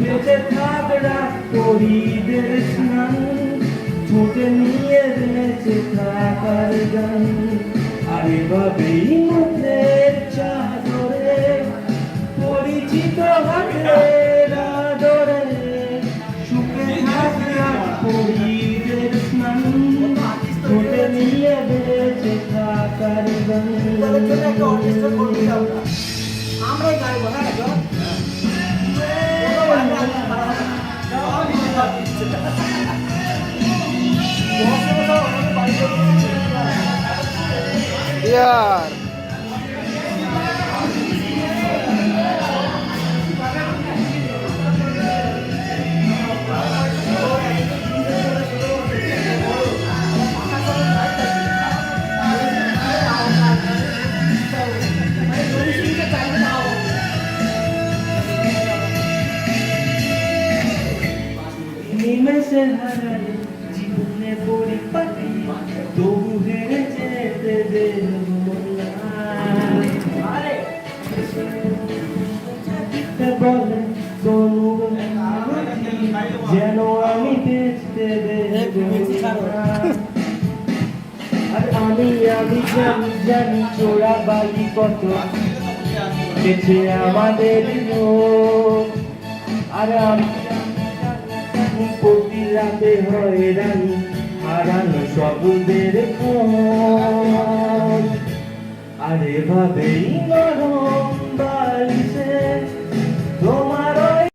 বেঁচে থাক রাত পরিদের স্নান ঠোঁটে নিয়ে বেঁচে থাকার গান আর এভাবেই মুখের চাদরে পরিচিত হাতের আদরে সুখে থাক রাত পরিদের স্নান ঠোঁটে নিয়ে বেঁচে থাকার গান আমরাই গাইবো হ্যাঁ यार নিমেষে হারালে জীবনে পরিপাটি তবু হেরে যেতে দেব না বলে তনু যেন আমি বেচতে দেব না আর আমি জানি চোরা বালি কত বেঁচে আমাদের লোক আর আমি প্রতি রাতে হয়রানি হারানো শব্দের আর এভাবেই নরম